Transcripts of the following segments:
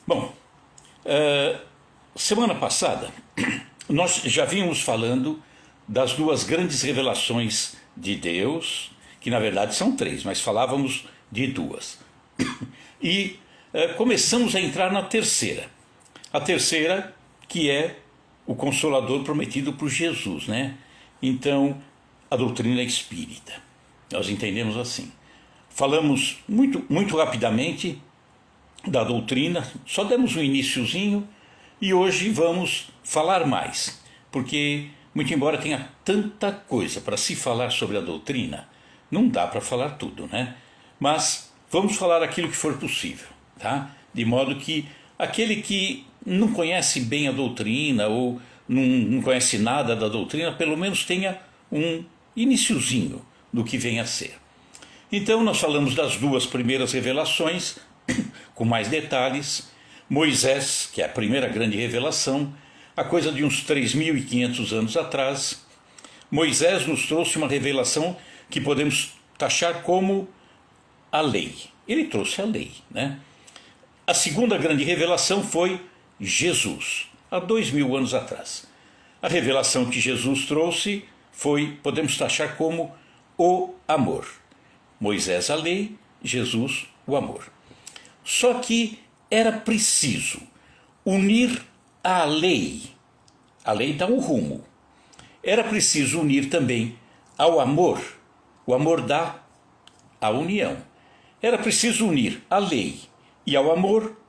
Bom, semana passada nós já vínhamos falando das duas grandes revelações de Deus, que na verdade são três, mas falávamos de duas. E começamos a entrar na terceira. A terceira, que é o Consolador prometido por Jesus, né? Então, a doutrina espírita. Nós entendemos assim. Falamos muito rapidamente da doutrina, só demos um iniciozinho e hoje vamos falar mais, porque, muito embora tenha tanta coisa para se falar sobre a doutrina, não dá para falar tudo, né? Mas vamos falar aquilo que for possível, tá? De modo que aquele que não conhece bem a doutrina ou não conhece nada da doutrina, pelo menos tenha um iniciozinho do que vem a ser. Então nós falamos das duas primeiras revelações, com mais detalhes. Moisés, que é a primeira grande revelação, a coisa de uns 3.500 anos atrás. Moisés nos trouxe uma revelação que podemos taxar como a lei. Ele trouxe a lei, né? A segunda grande revelação foi Jesus, há 2.000 anos atrás. A revelação que Jesus trouxe foi, podemos taxar como o amor. Moisés a lei, Jesus o amor. Só que era preciso unir a lei dá um rumo, era preciso unir também ao amor, o amor dá a união. Era preciso unir a lei e ao amor,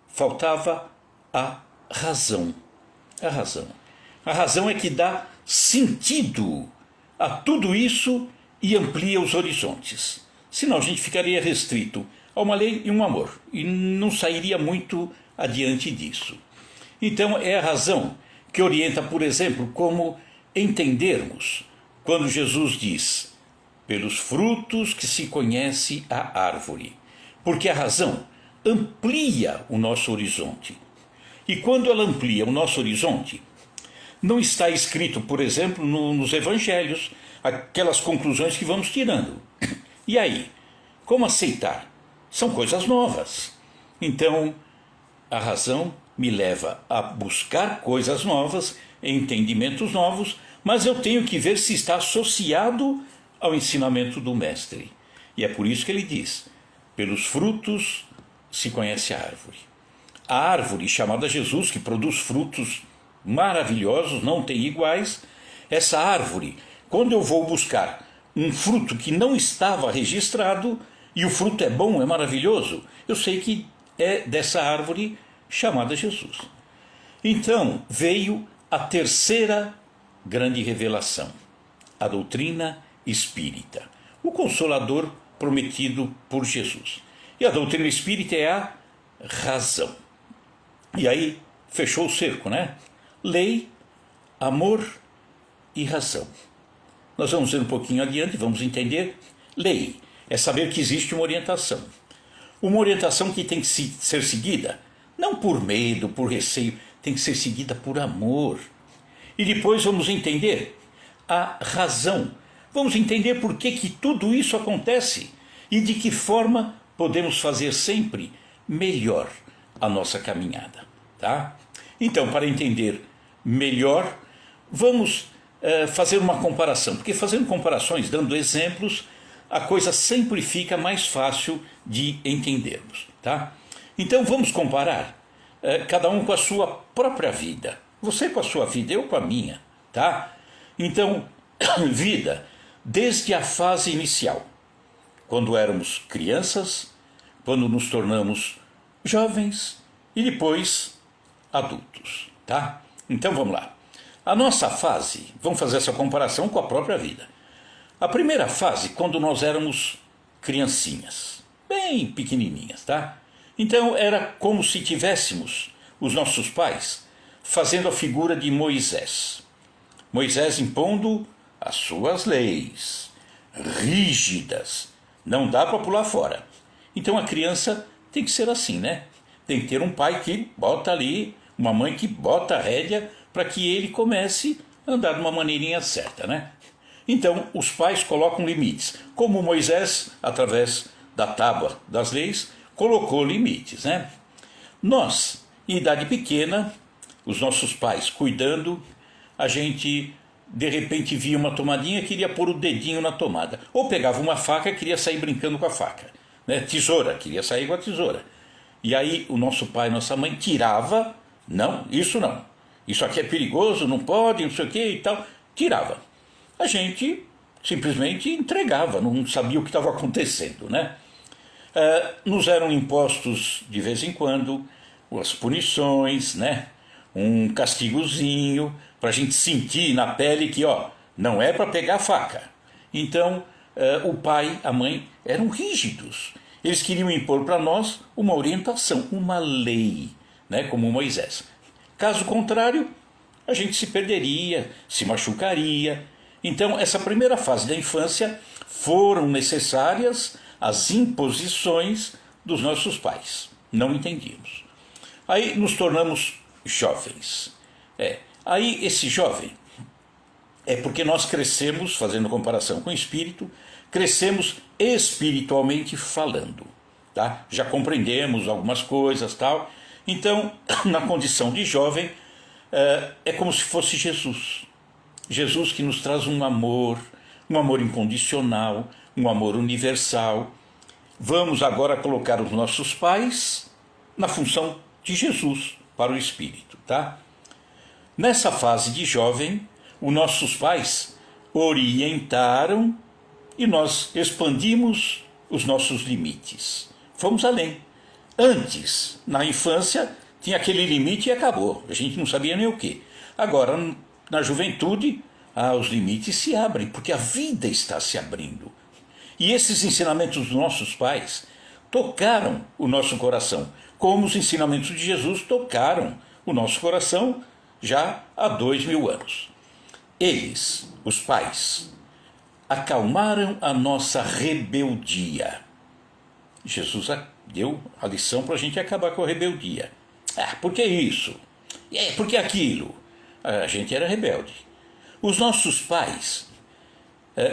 faltava a razão. A razão. A razão é que dá sentido a tudo isso e amplia os horizontes. Senão a gente ficaria restrito a uma lei e um amor, e não sairia muito adiante disso. Então é a razão que orienta, por exemplo, como entendermos quando Jesus diz: pelos frutos que se conhece a árvore. Porque a razão amplia o nosso horizonte. E quando ela amplia o nosso horizonte, não está escrito, por exemplo, nos evangelhos, aquelas conclusões que vamos tirando. E aí, como aceitar? São coisas novas. Então, a razão me leva a buscar coisas novas, entendimentos novos, mas eu tenho que ver se está associado ao ensinamento do mestre. E é por isso que ele diz: pelos frutos se conhece a árvore. A árvore chamada Jesus, que produz frutos maravilhosos, não tem iguais. Essa árvore, quando eu vou buscar um fruto que não estava registrado, e o fruto é bom, é maravilhoso, eu sei que é dessa árvore chamada Jesus. Então veio a terceira grande revelação, a doutrina espírita, o Consolador prometido por Jesus. E a doutrina espírita é a razão. E aí fechou o cerco, né? Lei, amor e razão. Nós vamos ver um pouquinho adiante, vamos entender. Lei é saber que existe uma orientação que tem que ser seguida, não por medo, por receio, tem que ser seguida por amor. E depois vamos entender a razão. Vamos entender por que tudo isso acontece e de que forma podemos fazer sempre melhor a nossa caminhada, tá? Então, para entender melhor, vamos fazer uma comparação, porque fazendo comparações, dando exemplos, a coisa sempre fica mais fácil de entendermos, tá? Então vamos comparar cada um com a sua própria vida. Você com a sua vida, eu com a minha, tá? Então, vida, desde a fase inicial, quando éramos crianças, quando nos tornamos jovens e depois adultos, tá? Então vamos lá. A nossa fase, vamos fazer essa comparação com a própria vida. A primeira fase, quando nós éramos criancinhas, bem pequenininhas, tá? Então era como se tivéssemos os nossos pais fazendo a figura de Moisés. Moisés impondo as suas leis, rígidas, não dá para pular fora. Então a criança tem que ser assim, né? Tem que ter um pai que bota ali, uma mãe que bota a rédea para que ele comece a andar de uma maneirinha certa, né? Então, os pais colocam limites, como Moisés, através da tábua das leis, colocou limites, né? Nós, em idade pequena, os nossos pais cuidando, a gente de repente via uma tomadinha, queria pôr o dedinho na tomada. Ou pegava uma faca e queria sair brincando com a faca. Né? Tesoura, queria sair com a tesoura. E aí o nosso pai, nossa mãe tirava, não, isso não. Isso aqui é perigoso, não pode, não sei o que e tal. Tirava. A gente simplesmente entregava, não sabia o que estava acontecendo, né? Nos eram impostos de vez em quando as punições, né? Um castigozinho para a gente sentir na pele que, ó, não é para pegar a faca. Então, o pai, a mãe eram rígidos. Eles queriam impor para nós uma orientação, uma lei, né? Como Moisés. Caso contrário, a gente se perderia, se machucaria. Então, essa primeira fase da infância foram necessárias as imposições dos nossos pais. Não entendíamos. Aí nos tornamos jovens. Aí esse jovem é porque nós crescemos, fazendo comparação com o espírito, crescemos espiritualmente falando. Tá? Já compreendemos algumas coisas, tal. Então, na condição de jovem, é como se fosse Jesus. Jesus que nos traz um amor incondicional, um amor universal. Vamos agora colocar os nossos pais na função de Jesus para o espírito, tá? Nessa fase de jovem, os nossos pais orientaram e nós expandimos os nossos limites. Fomos além. Antes, na infância, tinha aquele limite e acabou. A gente não sabia nem o quê. Agora, na juventude, os limites se abrem, porque a vida está se abrindo. E esses ensinamentos dos nossos pais tocaram o nosso coração, como os ensinamentos de Jesus tocaram o nosso coração já há 2000 anos. Eles, os pais, acalmaram a nossa rebeldia. Jesus deu a lição para a gente acabar com a rebeldia. Por que isso? Por que aquilo? A gente era rebelde. Os nossos pais,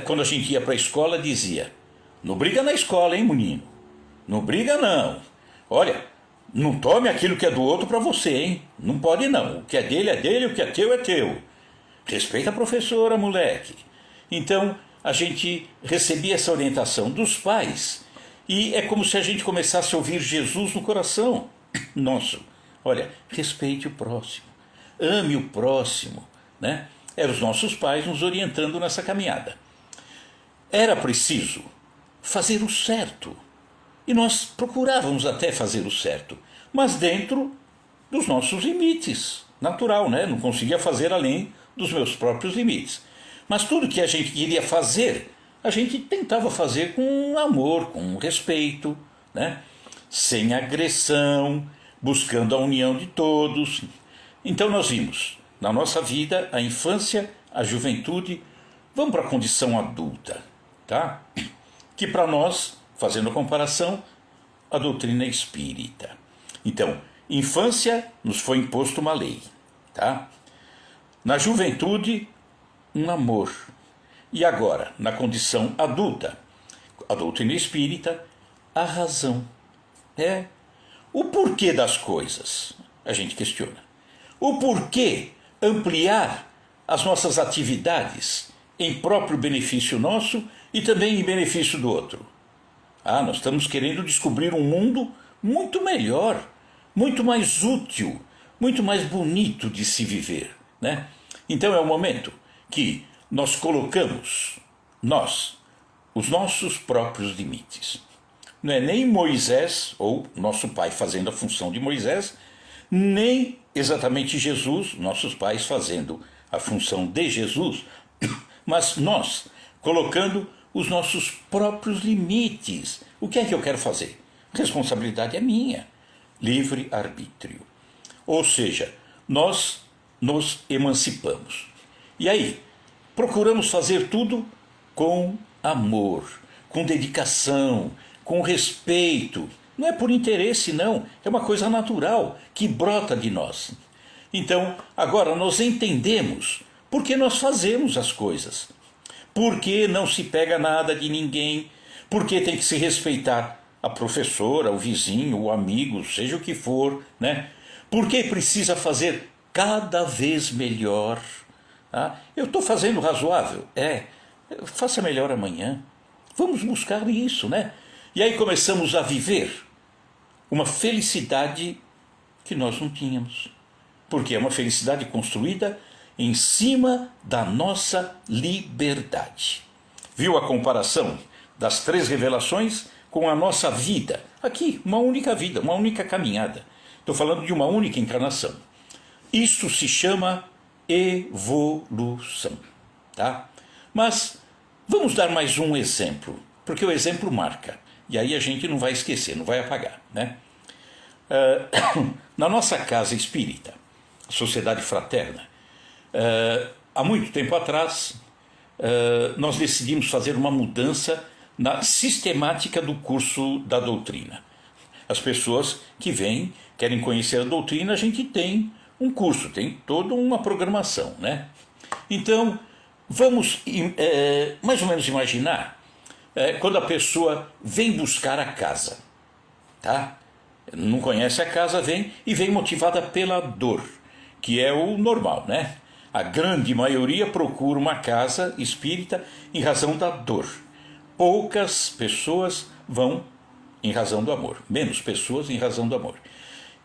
quando a gente ia para a escola, dizia: não briga na escola, hein, menino? Não briga, não. Olha, não tome aquilo que é do outro para você, hein? Não pode, não. O que é dele, o que é teu. Respeita a professora, moleque. Então, a gente recebia essa orientação dos pais e é como se a gente começasse a ouvir Jesus no coração nosso. Olha, respeite o próximo, ame o próximo, né? Eram os nossos pais nos orientando nessa caminhada. Era preciso fazer o certo. E nós procurávamos até fazer o certo, mas dentro dos nossos limites. Natural, né? Não conseguia fazer além dos meus próprios limites. Mas tudo que a gente queria fazer, a gente tentava fazer com amor, com respeito, né? Sem agressão, buscando a união de todos. Então nós vimos, na nossa vida, a infância, a juventude, vamos para a condição adulta, tá? Que para nós, fazendo a comparação, a doutrina espírita. Então, infância nos foi imposto uma lei, tá? Na juventude, um amor. E agora, na condição adulta, a doutrina espírita, a razão. O porquê das coisas, a gente questiona. O porquê ampliar as nossas atividades em próprio benefício nosso e também em benefício do outro. Nós estamos querendo descobrir um mundo muito melhor, muito mais útil, muito mais bonito de se viver, né? Então é o momento que nós colocamos, os nossos próprios limites. Não é nem Moisés, ou nosso pai fazendo a função de Moisés, nem exatamente Jesus, nossos pais fazendo a função de Jesus, mas nós colocando os nossos próprios limites. O que é que eu quero fazer? A responsabilidade é minha. Livre arbítrio. Ou seja, nós nos emancipamos. E aí, procuramos fazer tudo com amor, com dedicação, com respeito. Não é por interesse, não. É uma coisa natural que brota de nós. Então, agora nós entendemos por que nós fazemos as coisas. Por que não se pega nada de ninguém? Por que tem que se respeitar a professora, o vizinho, o amigo, seja o que for, né? Porque precisa fazer cada vez melhor. Tá? Eu estou fazendo razoável, faça melhor amanhã. Vamos buscar isso, né? E aí começamos a viver uma felicidade que nós não tínhamos. Porque é uma felicidade construída em cima da nossa liberdade. Viu a comparação das 3 revelações com a nossa vida? Aqui, uma única vida, uma única caminhada. Estou falando de uma única encarnação. Isso se chama evolução. Tá? Mas vamos dar mais um exemplo, porque o exemplo marca. E aí a gente não vai esquecer, não vai apagar, né? Na nossa casa espírita, Sociedade Fraterna, há muito tempo atrás, nós decidimos fazer uma mudança na sistemática do curso da doutrina. As pessoas que vêm, querem conhecer a doutrina, a gente tem um curso, tem toda uma programação, né? Então, vamos mais ou menos imaginar quando a pessoa vem buscar a casa, tá? Não conhece a casa, vem motivada pela dor, que é o normal, né? A grande maioria procura uma casa espírita em razão da dor. Poucas pessoas vão em razão do amor, menos pessoas em razão do amor.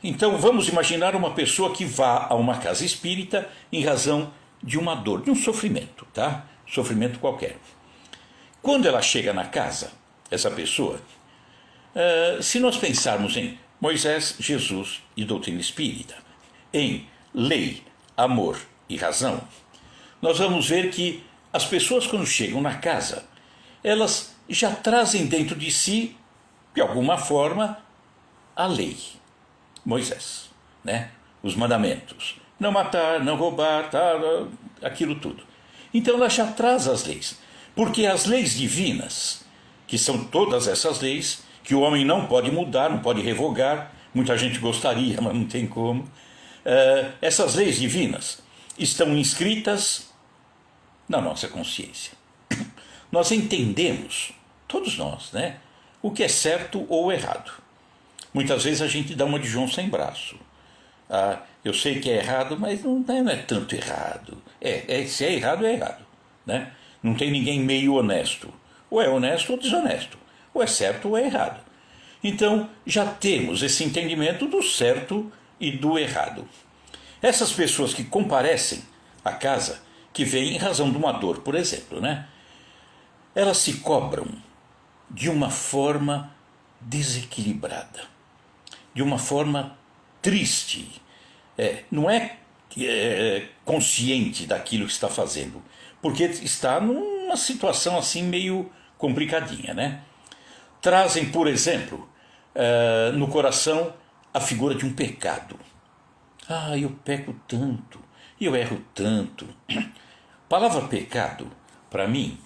Então vamos imaginar uma pessoa que vá a uma casa espírita em razão de uma dor, de um sofrimento, tá? Sofrimento qualquer. Quando ela chega na casa, essa pessoa, se nós pensarmos em Moisés, Jesus e doutrina espírita, em lei, amor e razão, nós vamos ver que as pessoas quando chegam na casa, elas já trazem dentro de si, de alguma forma, a lei, Moisés, né? Os mandamentos, não matar, não roubar, aquilo tudo. Então ela já traz as leis, porque as leis divinas, que são todas essas leis, que o homem não pode mudar, não pode revogar, muita gente gostaria, mas não tem como, essas leis divinas estão inscritas na nossa consciência. Nós entendemos, todos nós, né, o que é certo ou errado. Muitas vezes a gente dá uma de João sem braço. Eu sei que é errado, mas não é tanto errado. Se é errado, é errado. Né? Não tem ninguém meio honesto. Ou é honesto ou desonesto. Ou é certo ou é errado. Então, já temos esse entendimento do certo e do errado. Essas pessoas que comparecem à casa, que vêm em razão de uma dor, por exemplo, né? Elas se cobram de uma forma desequilibrada, de uma forma triste. Não é consciente daquilo que está fazendo, porque está numa situação assim meio complicadinha, né? Trazem, por exemplo, no coração a figura de um pecado. Eu peco tanto, eu erro tanto. A palavra pecado, para mim,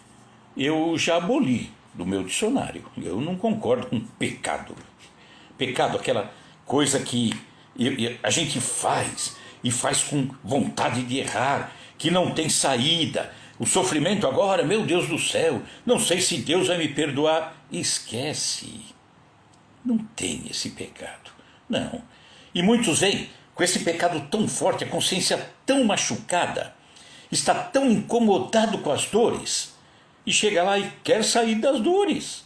eu já aboli do meu dicionário. Eu não concordo com pecado. Pecado, aquela coisa que a gente faz, e faz com vontade de errar, que não tem saída. O sofrimento agora, meu Deus do céu, não sei se Deus vai me perdoar. Esquece. Não tem esse pecado. Não. E muitos vêm com esse pecado tão forte, a consciência tão machucada, está tão incomodado com as dores, e chega lá e quer sair das dores.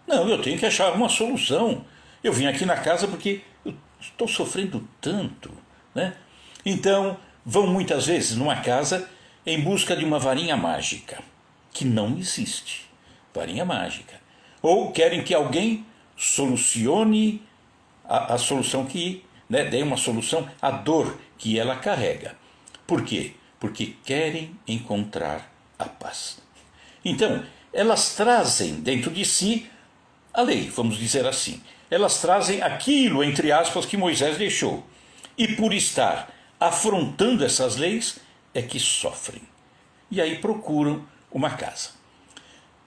Não, eu tenho que achar uma solução. Eu vim aqui na casa porque eu estou sofrendo tanto, né? Então, vão muitas vezes numa casa em busca de uma varinha mágica, que não existe. Varinha mágica. Ou querem que alguém solucione a solução que, né, dê uma solução à dor que ela carrega. Por quê? Porque querem encontrar a paz. Então, elas trazem dentro de si a lei, vamos dizer assim. Elas trazem aquilo, entre aspas, que Moisés deixou. E por estar afrontando essas leis, é que sofrem. E aí procuram uma casa.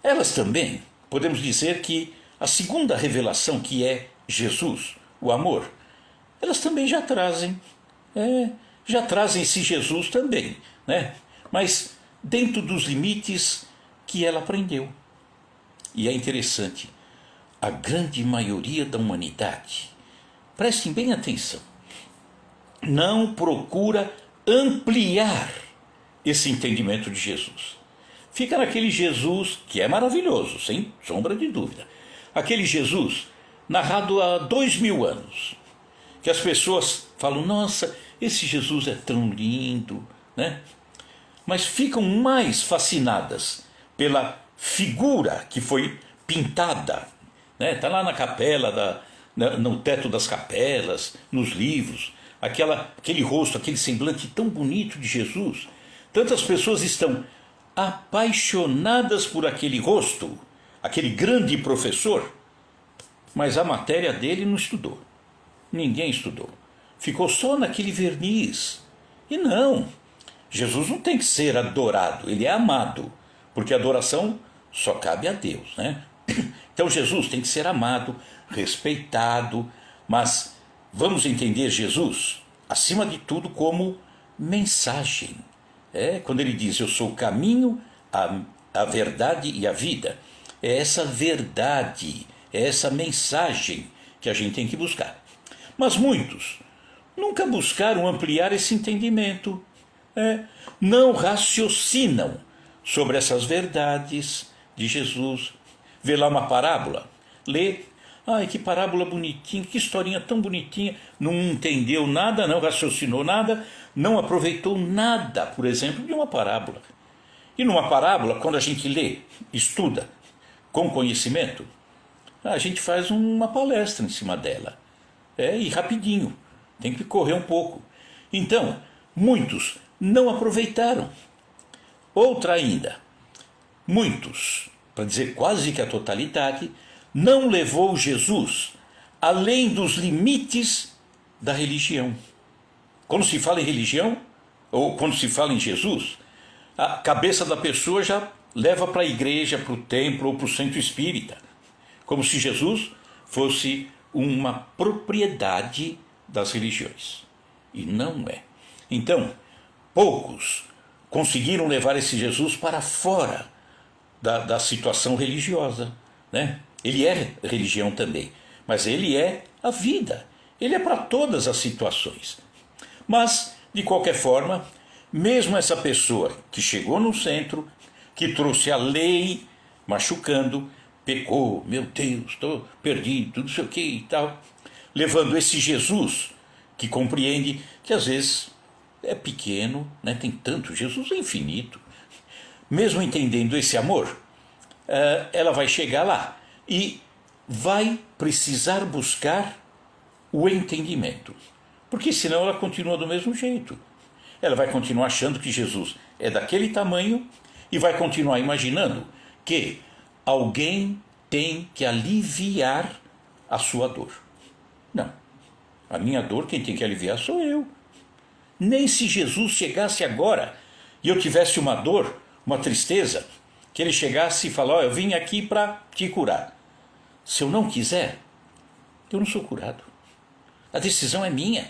Elas também, podemos dizer que a segunda revelação, que é Jesus, o amor, elas também já trazem esse Jesus também, né? Mas dentro dos limites que ela aprendeu. E é interessante, a grande maioria da humanidade, prestem bem atenção, não procura ampliar esse entendimento de Jesus. Fica naquele Jesus que é maravilhoso, sem sombra de dúvida. Aquele Jesus narrado há 2000 anos, que as pessoas falam, nossa, esse Jesus é tão lindo, né? Mas ficam mais fascinadas pela figura que foi pintada, né? Tá lá na capela, no teto das capelas, nos livros, aquele rosto, aquele semblante tão bonito de Jesus. Tantas pessoas estão apaixonadas por aquele rosto, aquele grande professor, mas a matéria dele não estudou. Ninguém estudou. Ficou só naquele verniz. E não, Jesus não tem que ser adorado, ele é amado, porque a adoração só cabe a Deus, né? Então Jesus tem que ser amado, respeitado, mas vamos entender Jesus, acima de tudo, mensagem. Quando ele diz, eu sou o caminho, a verdade e a vida, é essa verdade, é essa mensagem que a gente tem que buscar. Mas muitos nunca buscaram ampliar esse entendimento, não raciocinam sobre essas verdades de Jesus. Vê lá uma parábola, lê, ai, que parábola bonitinha, que historinha tão bonitinha, não entendeu nada, não raciocinou nada, não aproveitou nada, por exemplo, de uma parábola. E numa parábola, quando a gente lê, estuda com conhecimento, a gente faz uma palestra em cima dela, e rapidinho, tem que correr um pouco. Então, muitos não aproveitaram. Outra ainda, muitos, para dizer quase que a totalidade, não levou Jesus além dos limites da religião. Quando se fala em religião, ou quando se fala em Jesus, a cabeça da pessoa já leva para a igreja, para o templo ou para o centro espírita, como se Jesus fosse uma propriedade das religiões. E não é. Então, poucos conseguiram levar esse Jesus para fora da situação religiosa, né? Ele é religião também, mas ele é a vida, ele é para todas as situações. Mas, de qualquer forma, mesmo essa pessoa que chegou no centro, que trouxe a lei machucando, pecou, meu Deus, estou perdido, não sei o que e tal, levando esse Jesus que compreende que às vezes é pequeno, né? Tem tanto, Jesus é infinito. Mesmo entendendo esse amor, ela vai chegar lá e vai precisar buscar o entendimento, porque senão ela continua do mesmo jeito. Ela vai continuar achando que Jesus é daquele tamanho e vai continuar imaginando que alguém tem que aliviar a sua dor. Não, a minha dor quem tem que aliviar sou eu. Nem se Jesus chegasse agora e eu tivesse uma dor, uma tristeza, que ele chegasse e falasse, eu vim aqui para te curar. Se eu não quiser, eu não sou curado. A decisão é minha.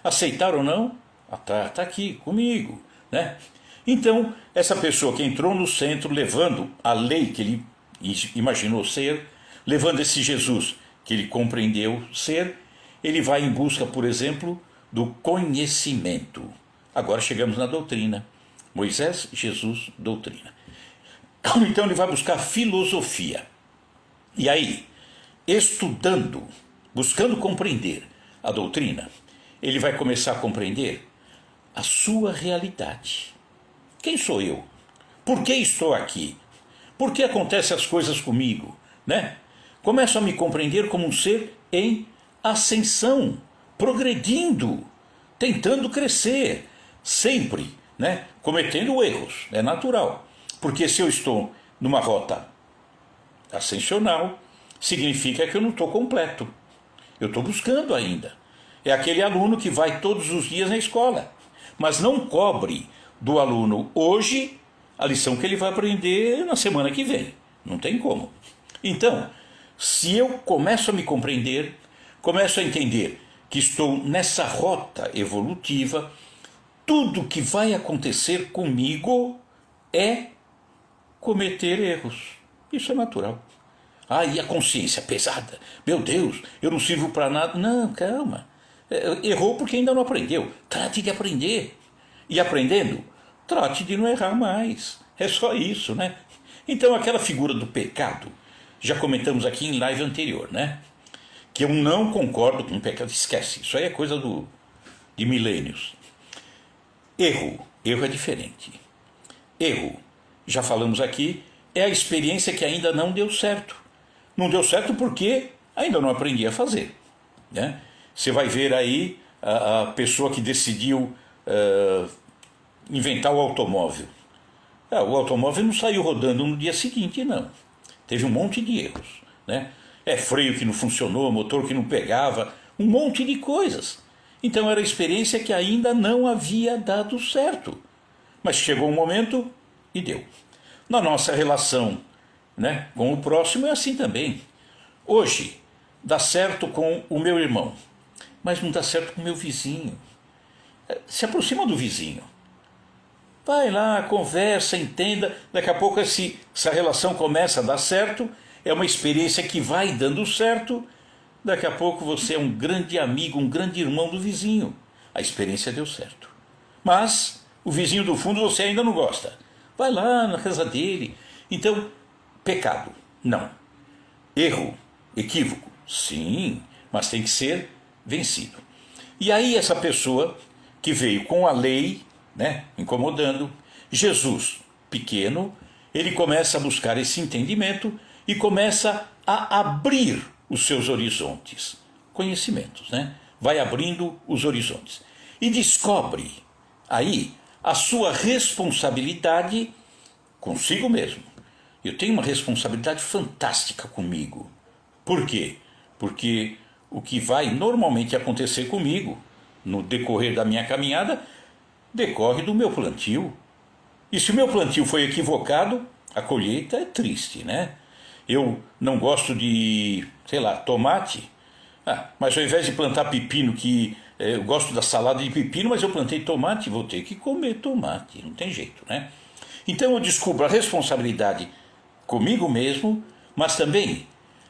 Aceitar ou não, está aqui comigo, né? Então, essa pessoa que entrou no centro levando a lei que ele imaginou ser, levando esse Jesus que ele compreendeu ser, ele vai em busca, por exemplo, do conhecimento. Agora chegamos na doutrina. Moisés, Jesus, doutrina. Então ele vai buscar filosofia. E aí, estudando, buscando compreender a doutrina, ele vai começar a compreender a sua realidade. Quem sou eu? Por que estou aqui? Por que acontecem as coisas comigo? Né? Começo a me compreender como um ser em ascensão, progredindo, tentando crescer, sempre, né? Cometendo erros, é natural. Porque se eu estou numa rota ascensional, significa que eu não estou completo. Eu estou buscando ainda. É aquele aluno que vai todos os dias na escola, mas não cobre do aluno hoje a lição que ele vai aprender na semana que vem. Não tem como. Então, se eu começo a me compreender, começo a entender que estou nessa rota evolutiva, tudo que vai acontecer comigo é cometer erros. Isso é natural. Ah, e a consciência pesada. Meu Deus, eu não sirvo para nada. Não, calma. Errou porque ainda não aprendeu. Trate de aprender. E aprendendo, trate de não errar mais. É só isso, né? Então aquela figura do pecado, já comentamos aqui em live anterior, né? Que eu não concordo com o pecado. Esquece, isso aí é coisa de milênios. Erro é diferente. Erro, já falamos aqui, é a experiência que ainda não deu certo. Não deu certo porque ainda não aprendi a fazer, né? Você vai ver aí a pessoa que decidiu inventar o automóvel. O automóvel não saiu rodando no dia seguinte, não. Teve um monte de erros, né? Freio que não funcionou, motor que não pegava, um monte de coisas. Então era a experiência que ainda não havia dado certo. Mas chegou um momento e deu. Na nossa relação, né, com o próximo é assim também. Hoje dá certo com o meu irmão, mas não dá certo com o meu vizinho. Se aproxima do vizinho. Vai lá, conversa, entenda. Daqui a pouco essa relação começa a dar certo. É uma experiência que vai dando certo. Daqui a pouco você é um grande amigo, um grande irmão do vizinho. A experiência deu certo. Mas o vizinho do fundo você ainda não gosta. Vai lá na casa dele. Então, pecado, não. Erro, equívoco, sim, mas tem que ser vencido. E aí essa pessoa que veio com a lei, né, incomodando, Jesus, pequeno, ele começa a buscar esse entendimento e começa a abrir os seus horizontes, conhecimentos, né? Vai abrindo os horizontes e descobre aí a sua responsabilidade consigo mesmo. Eu tenho uma responsabilidade fantástica comigo. Por quê? Porque o que vai normalmente acontecer comigo no decorrer da minha caminhada decorre do meu plantio. E se o meu plantio foi equivocado, a colheita é triste, né? Eu não gosto de, sei lá, tomate. Mas ao invés de plantar pepino, eu gosto da salada de pepino, mas eu plantei tomate, vou ter que comer tomate, não tem jeito, né? Então eu descubro a responsabilidade comigo mesmo, mas também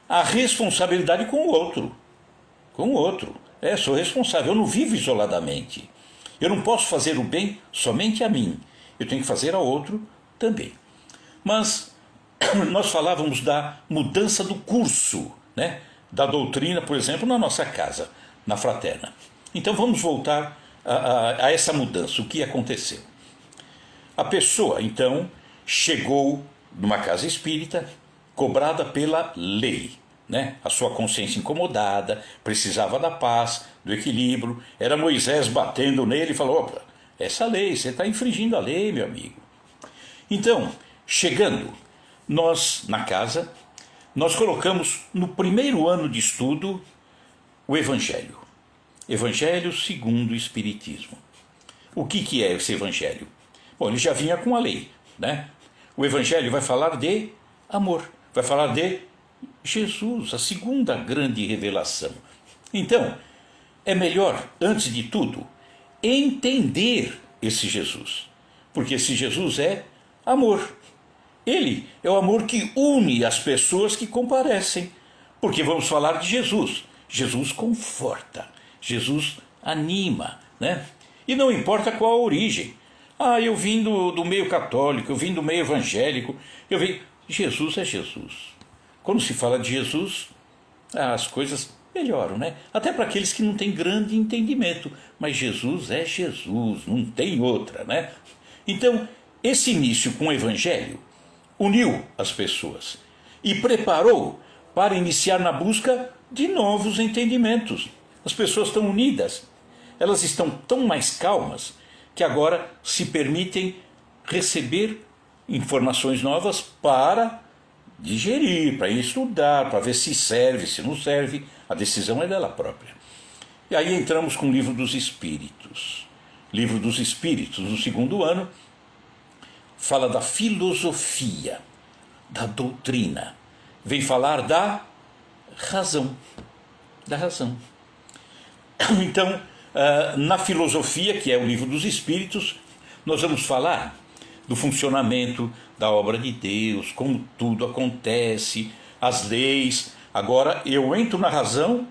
a responsabilidade com o outro. Com o outro. Sou responsável, eu não vivo isoladamente. Eu não posso fazer o bem somente a mim, eu tenho que fazer ao outro também. Mas nós falávamos da mudança do curso, né, da doutrina, por exemplo, na nossa casa, na fraterna. Então vamos voltar a essa mudança, o que aconteceu. A pessoa, então, chegou numa casa espírita, cobrada pela lei, né? A sua consciência incomodada, precisava da paz, do equilíbrio. Era Moisés batendo nele e falou: opa, essa lei, você está infringindo a lei, meu amigo. Então, chegando, nós, na casa, nós colocamos no primeiro ano de estudo o Evangelho. Evangelho segundo o Espiritismo. O que é esse Evangelho? Bom, ele já vinha com a lei, né? O Evangelho vai falar de amor, vai falar de Jesus, a segunda grande revelação. Então, é melhor, antes de tudo, entender esse Jesus, porque esse Jesus é amor. Ele é o amor que une as pessoas que comparecem, porque vamos falar de Jesus. Jesus conforta, Jesus anima, né? E não importa qual a origem. Eu vim do meio católico, eu vim do meio evangélico, Jesus é Jesus. Quando se fala de Jesus, as coisas melhoram, né? Até para aqueles que não têm grande entendimento, mas Jesus é Jesus, não tem outra, né? Então, esse início com o Evangelho uniu as pessoas e preparou para iniciar na busca de novos entendimentos. As pessoas estão unidas, elas estão tão mais calmas que agora se permitem receber informações novas para digerir, para estudar, para ver se serve, se não serve. A decisão é dela própria. E aí entramos com o Livro dos Espíritos. Livro dos Espíritos, no segundo ano, fala da filosofia, da doutrina. Vem falar da razão. Da razão. Então, na filosofia, que é o Livro dos Espíritos, nós vamos falar do funcionamento da obra de Deus, como tudo acontece, as leis. Agora eu entro na razão,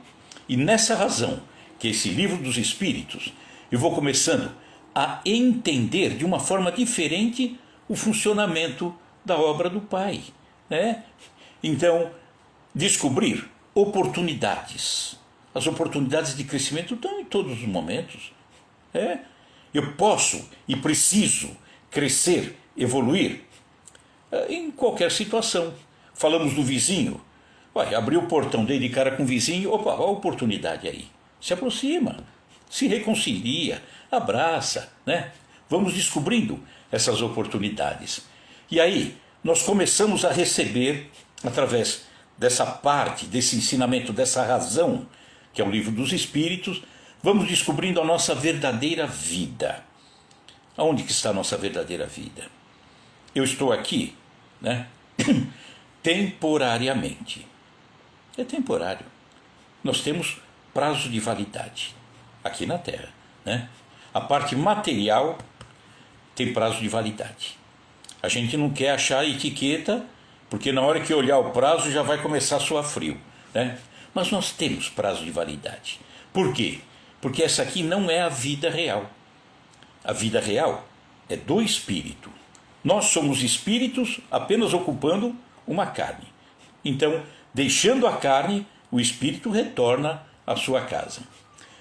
e nessa razão, que é esse livro dos Espíritos, eu vou começando a entender de uma forma diferente o funcionamento da obra do Pai, né? Então, descobrir oportunidades. As oportunidades de crescimento estão em todos os momentos. Eu posso e preciso crescer, evoluir em qualquer situação. Falamos do vizinho. Abriu o portão dele de cara com o vizinho, opa, olha a oportunidade aí. Se aproxima, se reconcilia, abraça, né? Vamos descobrindo essas oportunidades. E aí, nós começamos a receber, através dessa parte, desse ensinamento, dessa razão, que é o livro dos Espíritos, vamos descobrindo a nossa verdadeira vida. Aonde que está a nossa verdadeira vida? Eu estou aqui, né? Temporariamente. É temporário. Nós temos prazo de validade aqui na Terra, né? A parte material tem prazo de validade. A gente não quer achar a etiqueta, porque na hora que olhar o prazo já vai começar a suar frio, né? Mas nós temos prazo de validade. Por quê? Porque essa aqui não é a vida real. A vida real é do espírito. Nós somos espíritos apenas ocupando uma carne. Então, deixando a carne, o espírito retorna à sua casa.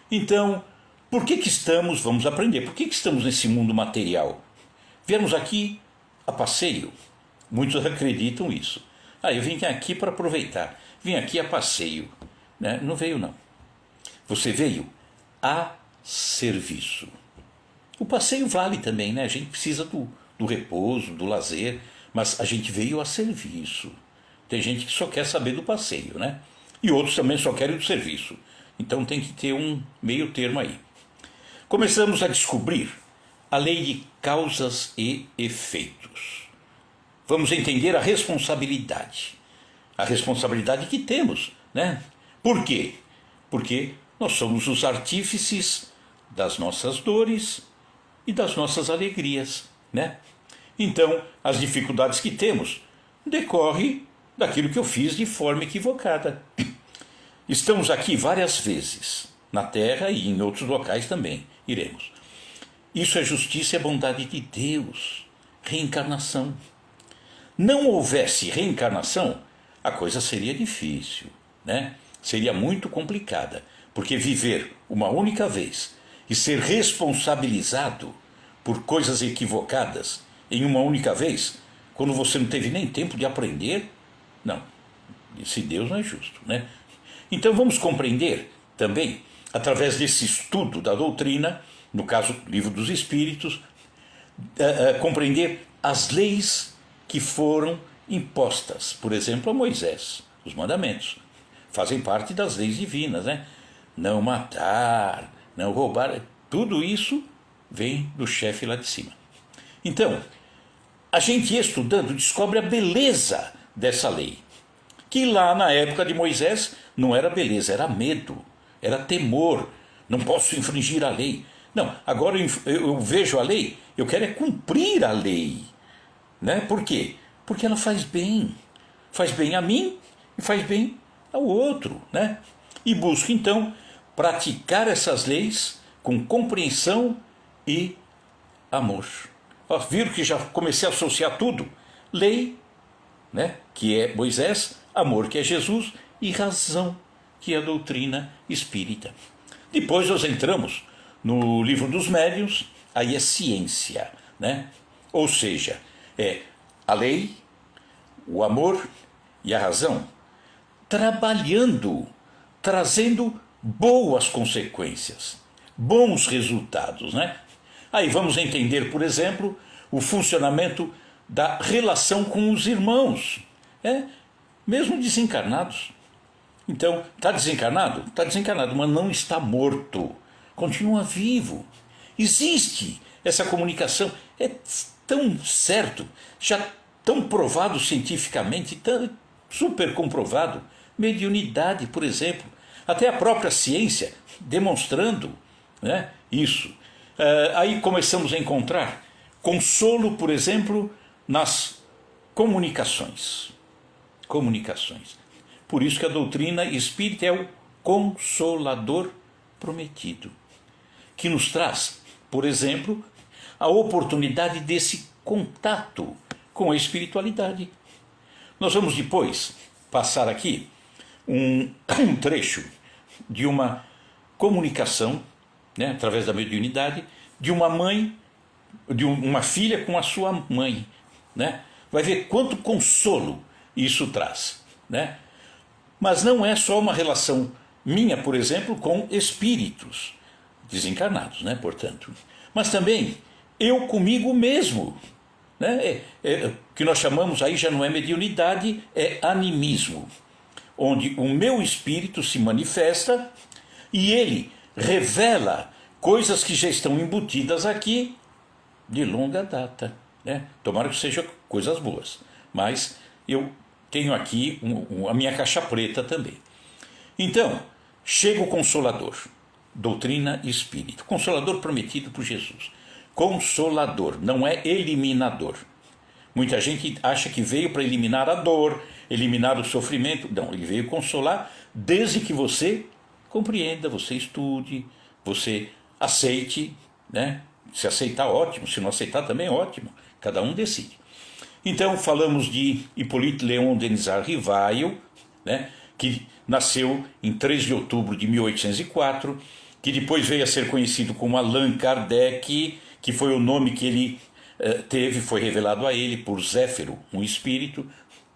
Então, por que estamos, vamos aprender, por que estamos nesse mundo material? Viemos aqui a passeio. Muitos acreditam isso. Eu vim aqui para aproveitar, vim aqui a passeio, né? Não veio não. Você veio a serviço. O passeio vale também, né? A gente precisa do repouso, do lazer, mas a gente veio a serviço. Tem gente que só quer saber do passeio, né? E outros também só querem do serviço. Então tem que ter um meio termo aí. Começamos a descobrir a lei de causas e efeitos. Vamos entender a responsabilidade. A responsabilidade que temos, né? Por quê? Porque nós somos os artífices das nossas dores e das nossas alegrias, né? Então, as dificuldades que temos decorrem daquilo que eu fiz de forma equivocada. Estamos aqui várias vezes, na Terra e em outros locais também iremos. Isso é justiça e bondade de Deus, reencarnação. Não houvesse reencarnação, a coisa seria difícil, né? Seria muito complicada, porque viver uma única vez e ser responsabilizado por coisas equivocadas em uma única vez, quando você não teve nem tempo de aprender, não, esse Deus não é justo, né? Então vamos compreender também, através desse estudo da doutrina, no caso, livro dos Espíritos, compreender as leis que foram impostas, por exemplo, a Moisés, os mandamentos, fazem parte das leis divinas, né? Não matar, não roubar, tudo isso vem do chefe lá de cima. Então, a gente estudando descobre a beleza dessa lei, que lá na época de Moisés não era beleza, era medo, era temor, não posso infringir a lei. Não, agora eu vejo a lei, eu quero é cumprir a lei, né? Por quê? Porque ela faz bem a mim e faz bem ao outro, né? E busco então praticar essas leis com compreensão e amor. Viram que já comecei a associar tudo? Lei, né, que é Moisés, amor, que é Jesus, e razão, que é a doutrina espírita. Depois nós entramos no livro dos médiuns, aí é ciência, né? Ou seja, é a lei, o amor e a razão, trabalhando, trazendo boas consequências, bons resultados, né? Aí vamos entender, por exemplo, o funcionamento da relação com os irmãos, mesmo desencarnados. Então, está desencarnado? Está desencarnado, mas não está morto, continua vivo. Existe essa comunicação, é tão certo, já tão provado cientificamente, tão super comprovado, mediunidade, por exemplo, até a própria ciência demonstrando, né, isso. Aí começamos a encontrar consolo, por exemplo, nas comunicações. Por isso que a doutrina espírita é o Consolador prometido, que nos traz, por exemplo, a oportunidade desse contato com a espiritualidade. Nós vamos depois passar aqui um trecho de uma comunicação, né, através da mediunidade, de uma mãe, de uma filha com a sua mãe, né? Vai ver quanto consolo isso traz, né? Mas não é só uma relação minha, por exemplo, com espíritos desencarnados, né? Portanto, mas também eu comigo mesmo, né? O que nós chamamos aí já não é mediunidade, é animismo, onde o meu espírito se manifesta e ele revela coisas que já estão embutidas aqui de longa data, né? Tomara que sejam coisas boas, mas eu tenho aqui a minha caixa preta também. Então, chega o Consolador, doutrina e espírito, Consolador prometido por Jesus. Consolador, não é eliminador. Muita gente acha que veio para eliminar a dor, eliminar o sofrimento. Não, ele veio consolar desde que você compreenda, você estude, você aceite, né? Se aceitar, ótimo, se não aceitar também, ótimo, cada um decide. Então falamos de Hippolyte Léon Denisard Rivail, né, que nasceu em 3 de outubro de 1804, que depois veio a ser conhecido como Allan Kardec, que foi o nome que ele teve, foi revelado a ele por Zéfiro, um espírito,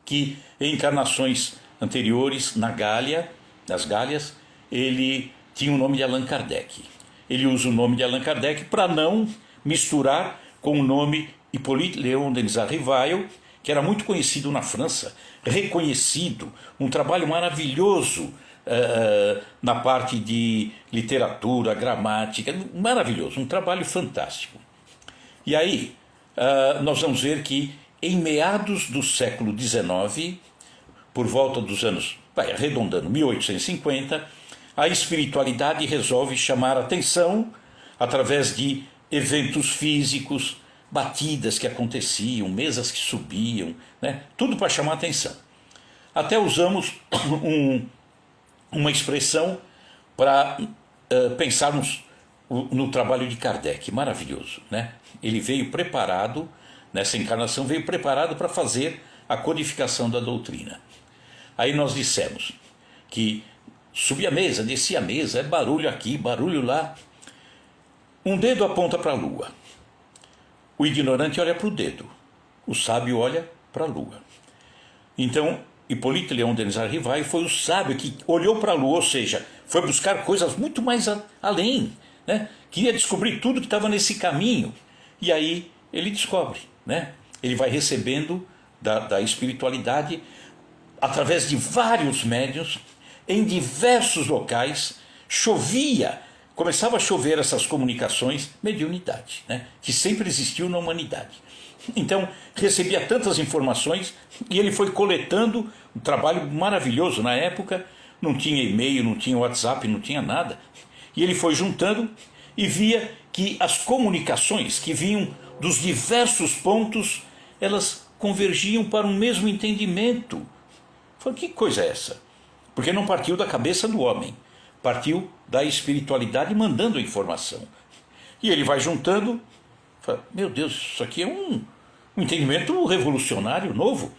que em encarnações anteriores nas Gálias, ele tinha o nome de Allan Kardec. Ele usa o nome de Allan Kardec para não misturar com o nome Hippolyte Léon Denisard Rivail, que era muito conhecido na França, reconhecido, um trabalho maravilhoso na parte de literatura, gramática, maravilhoso, um trabalho fantástico. E aí nós vamos ver que em meados do século XIX, por volta dos anos, arredondando 1850, a espiritualidade resolve chamar a atenção através de eventos físicos, batidas que aconteciam, mesas que subiam, né? Tudo para chamar a atenção. Até usamos uma expressão para pensarmos no trabalho de Kardec, maravilhoso, né? Ele veio preparado, nessa encarnação, veio preparado para fazer a codificação da doutrina. Aí nós dissemos que subia a mesa, descia a mesa, é barulho aqui, barulho lá. Um dedo aponta para a lua. O ignorante olha para o dedo. O sábio olha para a lua. Então, Hippolyte Léon Denisard Rivail foi o sábio que olhou para a lua, ou seja, foi buscar coisas muito mais além, né? Queria descobrir tudo que estava nesse caminho. E aí ele descobre, né? Ele vai recebendo da espiritualidade através de vários médiuns, em diversos locais, começava a chover essas comunicações, mediunidade, né, que sempre existiu na humanidade. Então, recebia tantas informações e ele foi coletando um trabalho maravilhoso. Na época, não tinha e-mail, não tinha WhatsApp, não tinha nada. E ele foi juntando e via que as comunicações que vinham dos diversos pontos, elas convergiam para um mesmo entendimento. Falei, que coisa é essa? Porque não partiu da cabeça do homem, partiu da espiritualidade mandando a informação. E ele vai juntando, fala, meu Deus, isso aqui é um entendimento revolucionário, novo.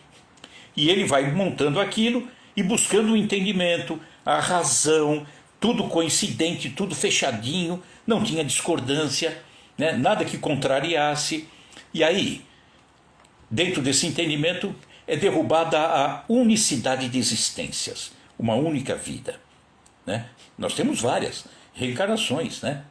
E ele vai montando aquilo e buscando o entendimento, a razão, tudo coincidente, tudo fechadinho, não tinha discordância, né? Nada que contrariasse. E aí, dentro desse entendimento, é derrubada a unicidade de existências. Uma única vida, né? Nós temos várias reencarnações, né?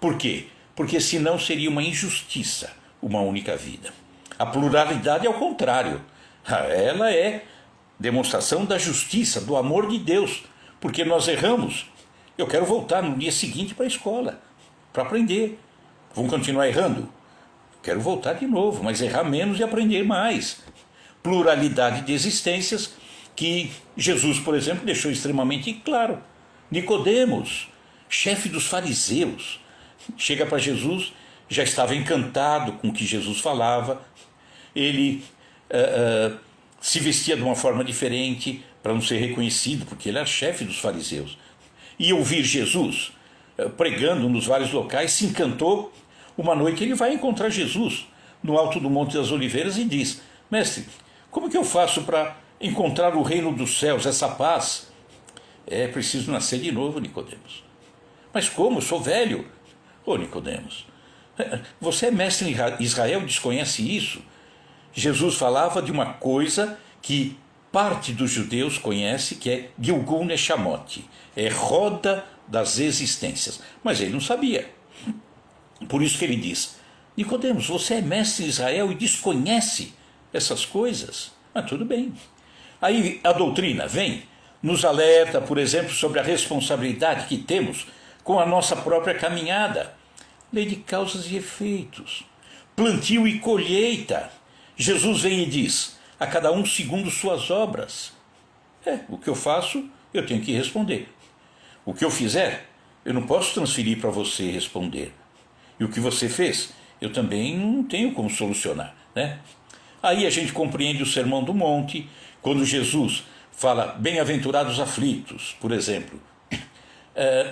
Por quê? Porque senão seria uma injustiça uma única vida. A pluralidade é o contrário. Ela é demonstração da justiça, do amor de Deus. Porque nós erramos. Eu quero voltar no dia seguinte para a escola, para aprender. Vamos continuar errando? Quero voltar de novo, mas errar menos e aprender mais. Pluralidade de existências que Jesus, por exemplo, deixou extremamente claro. Nicodemos, chefe dos fariseus, chega para Jesus, já estava encantado com o que Jesus falava, ele se vestia de uma forma diferente, para não ser reconhecido, porque ele era chefe dos fariseus. E ouvir Jesus pregando nos vários locais, se encantou. Uma noite ele vai encontrar Jesus no alto do Monte das Oliveiras e diz: mestre, como que eu faço para encontrar o reino dos céus, essa paz? É preciso nascer de novo, Nicodemos. Mas como? Eu sou velho. Ô Nicodemos, você é mestre em Israel e desconhece isso? Jesus falava de uma coisa que parte dos judeus conhece, que é Gilgul Neshamot, é roda das existências. Mas ele não sabia. Por isso que ele diz: Nicodemos, você é mestre em Israel e desconhece essas coisas? Ah, tudo bem. Aí a doutrina vem, nos alerta, por exemplo, sobre a responsabilidade que temos com a nossa própria caminhada. Lei de causas e efeitos, plantio e colheita. Jesus vem e diz: a cada um segundo suas obras. O que eu faço, eu tenho que responder. O que eu fizer, eu não posso transferir para você responder. E o que você fez, eu também não tenho como solucionar, né? Aí a gente compreende o Sermão do Monte, quando Jesus fala: bem-aventurados aflitos, por exemplo.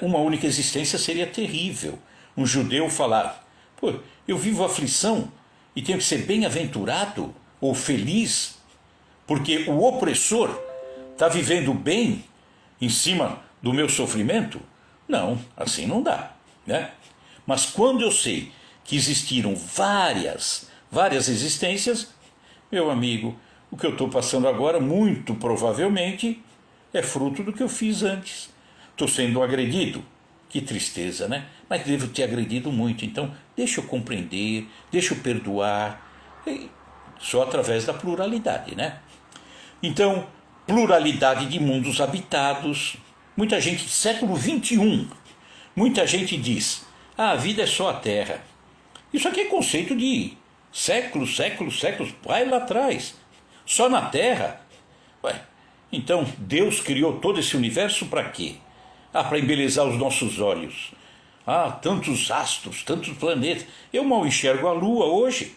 Uma única existência seria terrível. Um judeu falar: pô, eu vivo aflição e tenho que ser bem-aventurado ou feliz, porque o opressor está vivendo bem em cima do meu sofrimento? Não, assim não dá, né? Mas quando eu sei que existiram várias existências, meu amigo, o que eu estou passando agora, muito provavelmente, é fruto do que eu fiz antes. Estou sendo agredido. Que tristeza, né? Mas devo ter agredido muito, então deixa eu compreender, deixa eu perdoar, só através da pluralidade, né? Então, pluralidade de mundos habitados. Muita gente, século XXI, muita gente diz: a vida é só a Terra. Isso aqui é conceito de séculos, vai lá atrás. Só na Terra? Ué, então Deus criou todo esse universo para quê? Para embelezar os nossos olhos. Tantos astros, tantos planetas. Eu mal enxergo a Lua hoje.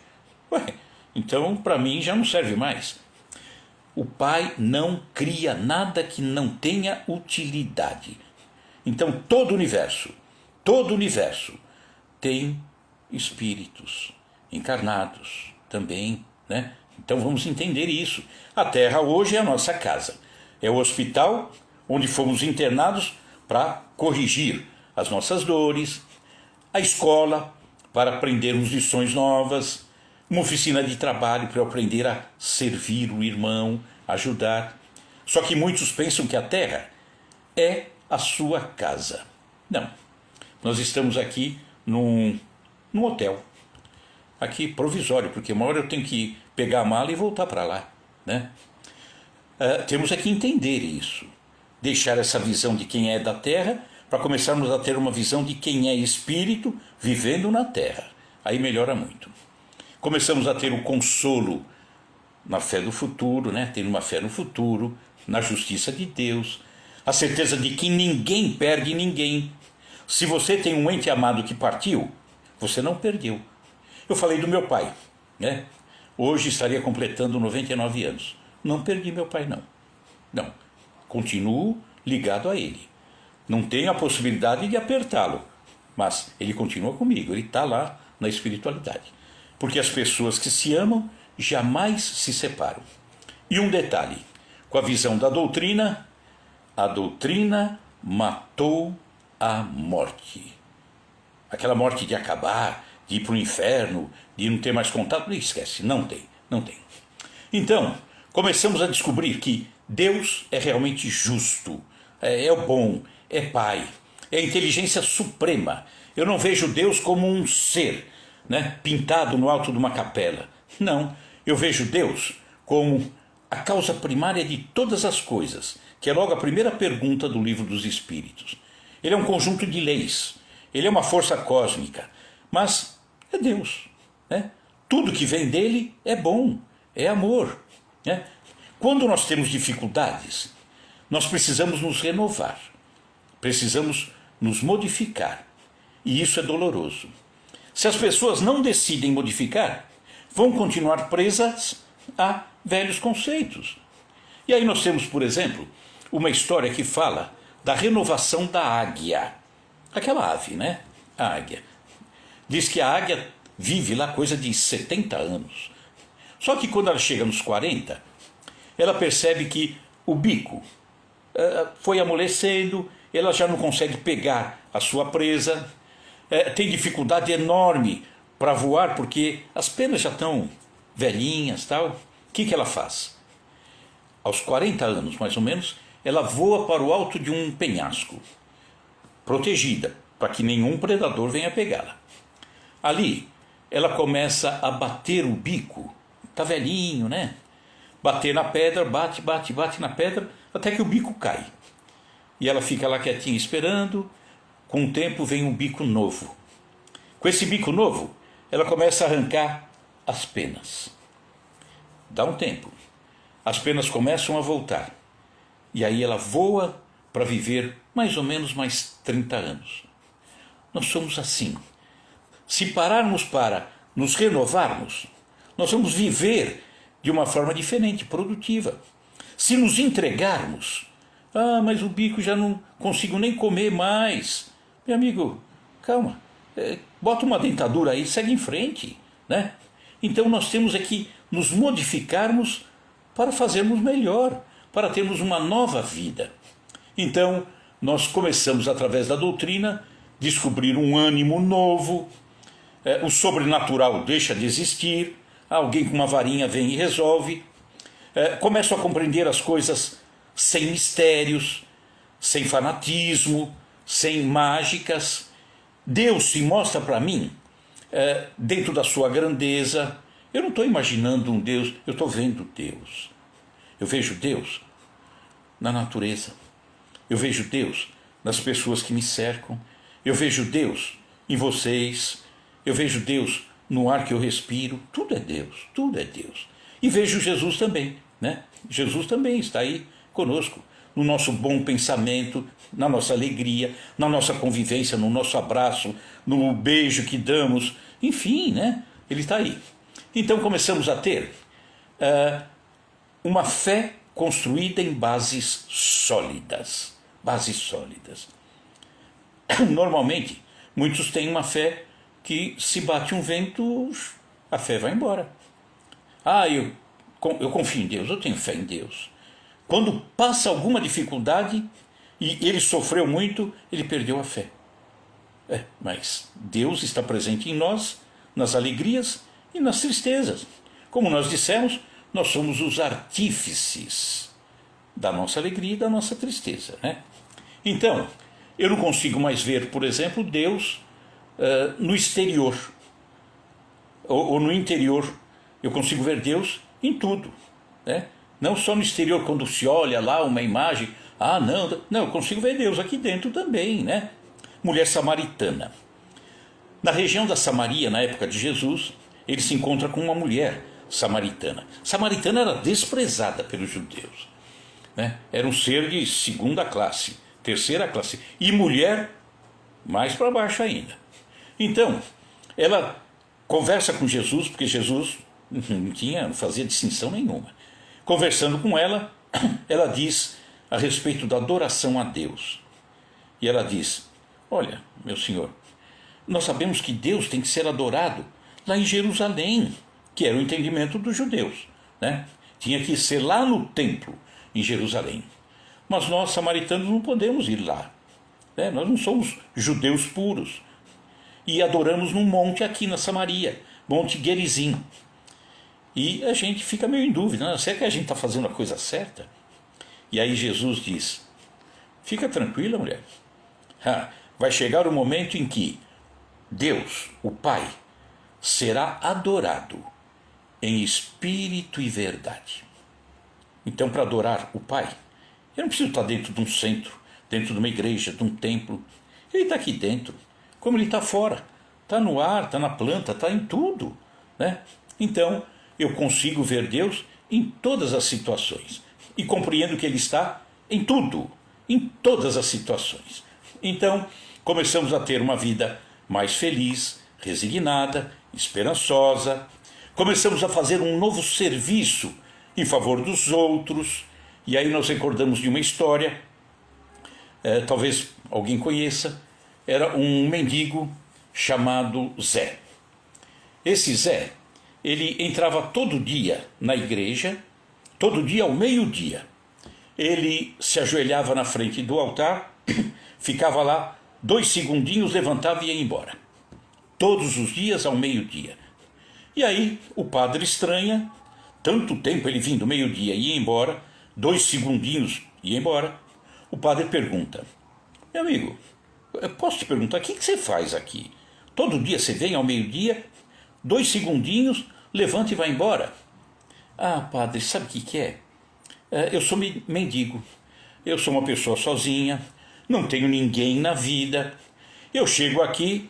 Então para mim já não serve mais. O Pai não cria nada que não tenha utilidade. Então todo o universo tem espíritos encarnados também, né? Então vamos entender isso. A Terra hoje é a nossa casa. É o hospital onde fomos internados para corrigir as nossas dores, a escola para aprendermos lições novas, uma oficina de trabalho para eu aprender a servir o irmão, ajudar. Só que muitos pensam que a Terra é a sua casa. Não, nós estamos aqui num hotel, aqui provisório, porque uma hora eu tenho que pegar a mala e voltar para lá, né? Temos que entender isso. Deixar essa visão de quem é da Terra, para começarmos a ter uma visão de quem é espírito vivendo na Terra. Aí melhora muito. Começamos a ter o consolo na fé do futuro, né? Ter uma fé no futuro, na justiça de Deus, a certeza de que ninguém perde ninguém. Se você tem um ente amado que partiu, você não perdeu. Eu falei do meu pai, né? Hoje estaria completando 99 anos. Não perdi meu pai, não. Não. Continuo ligado a ele. Não tenho a possibilidade de apertá-lo, mas ele continua comigo, ele está lá na espiritualidade. Porque as pessoas que se amam jamais se separam. E um detalhe, com a visão da doutrina, a doutrina matou a morte. Aquela morte de acabar, de ir para o inferno, de não ter mais contato, não esquece, não tem. Então, começamos a descobrir que Deus é realmente justo, é o bom, é Pai, é a inteligência suprema. Eu não vejo Deus como um ser, né, pintado no alto de uma capela. Não, eu vejo Deus como a causa primária de todas as coisas, que é logo a primeira pergunta do Livro dos Espíritos. Ele é um conjunto de leis, ele é uma força cósmica, mas é Deus, né? Tudo que vem dele é bom, é amor, né? Quando nós temos dificuldades, nós precisamos nos renovar, precisamos nos modificar, e isso é doloroso. Se as pessoas não decidem modificar, vão continuar presas a velhos conceitos. E aí nós temos, por exemplo, uma história que fala da renovação da águia. Aquela ave, né? A águia. Diz que a águia vive lá coisa de 70 anos. Só que quando ela chega nos 40, ela percebe que o bico foi amolecendo, ela já não consegue pegar a sua presa, tem dificuldade enorme para voar porque as penas já estão velhinhas, tal. O que ela faz? Aos 40 anos, mais ou menos, ela voa para o alto de um penhasco, protegida, para que nenhum predador venha pegá-la. Ali, ela começa a bater o bico, tá velhinho, né? Bater na pedra, bate na pedra, até que o bico cai. E ela fica lá quietinha esperando, com o tempo vem um bico novo. Com esse bico novo, ela começa a arrancar as penas. Dá um tempo. As penas começam a voltar. E aí ela voa para viver mais ou menos mais 30 anos. Nós somos assim. Se pararmos para nos renovarmos, nós vamos viver de uma forma diferente, produtiva. Se nos entregarmos, mas o bico já não consigo nem comer mais. Meu amigo, calma, bota uma dentadura aí, segue em frente, né? Então nós temos que nos modificarmos para fazermos melhor, para termos uma nova vida. Então nós começamos através da doutrina descobrir um ânimo novo, o sobrenatural deixa de existir, alguém com uma varinha vem e resolve, começo a compreender as coisas sem mistérios, sem fanatismo, sem mágicas. Deus se mostra para mim dentro da sua grandeza. Eu não estou imaginando um Deus, eu estou vendo Deus. Eu vejo Deus na natureza, eu vejo Deus nas pessoas que me cercam, eu vejo Deus em vocês, eu vejo Deus no ar que eu respiro. Tudo é Deus, tudo é Deus. E vejo Jesus também, né? Jesus também está aí conosco, no nosso bom pensamento, na nossa alegria, na nossa convivência, no nosso abraço, no beijo que damos, enfim, né? Ele está aí. Então começamos a ter uma fé construída em bases sólidas. Bases sólidas. Normalmente, muitos têm uma fé que se bate um vento, a fé vai embora. Eu confio em Deus, eu tenho fé em Deus. Quando passa alguma dificuldade e ele sofreu muito, ele perdeu a fé. Mas Deus está presente em nós, nas alegrias e nas tristezas. Como nós dissemos, nós somos os artífices da nossa alegria e da nossa tristeza, né? Então, eu não consigo mais ver, por exemplo, Deus no exterior ou no interior. Eu consigo ver Deus em tudo, né? Não só no exterior, quando se olha lá uma imagem, não, eu consigo ver Deus aqui dentro também, né? Mulher samaritana. Na região da Samaria, na época de Jesus, ele se encontra com uma mulher samaritana. Samaritana era desprezada pelos judeus, né? Era um ser de segunda classe, terceira classe, e mulher mais para baixo ainda. Então, ela conversa com Jesus, porque Jesus não fazia distinção nenhuma. Conversando com ela, ela diz a respeito da adoração a Deus. E ela diz: olha, meu senhor, nós sabemos que Deus tem que ser adorado lá em Jerusalém, que era o entendimento dos judeus, né? Tinha que ser lá no templo, em Jerusalém. Mas nós, samaritanos, não podemos ir lá, né? Nós não somos judeus puros. E adoramos num monte aqui na Samaria, Monte Gerizim. E a gente fica meio em dúvida, né? Será que a gente está fazendo a coisa certa? E aí Jesus diz: fica tranquila, mulher. Vai chegar o momento em que Deus, o Pai, será adorado em espírito e verdade. Então, para adorar o Pai, eu não preciso estar dentro de um centro, dentro de uma igreja, de um templo. Ele está aqui dentro, como ele está fora. Está no ar, está na planta, está em tudo, né? Então, eu consigo ver Deus em todas as situações. E compreendo que Ele está em tudo, em todas as situações. Então, começamos a ter uma vida mais feliz, resignada, esperançosa. Começamos a fazer um novo serviço em favor dos outros. E aí nós recordamos de uma história, talvez alguém conheça, era um mendigo chamado Zé. Esse Zé, ele entrava todo dia na igreja, todo dia ao meio-dia. Ele se ajoelhava na frente do altar, ficava lá 2 segundinhos, levantava e ia embora. Todos os dias ao meio-dia. E aí o padre estranha, tanto tempo ele vindo meio-dia e ia embora, 2 segundinhos e ia embora. O padre pergunta: meu amigo, eu posso te perguntar, o que você faz aqui? Todo dia você vem ao meio-dia, 2 segundinhos, levanta e vai embora. Ah, padre, sabe o que é? Eu sou mendigo, eu sou uma pessoa sozinha, não tenho ninguém na vida. Eu chego aqui,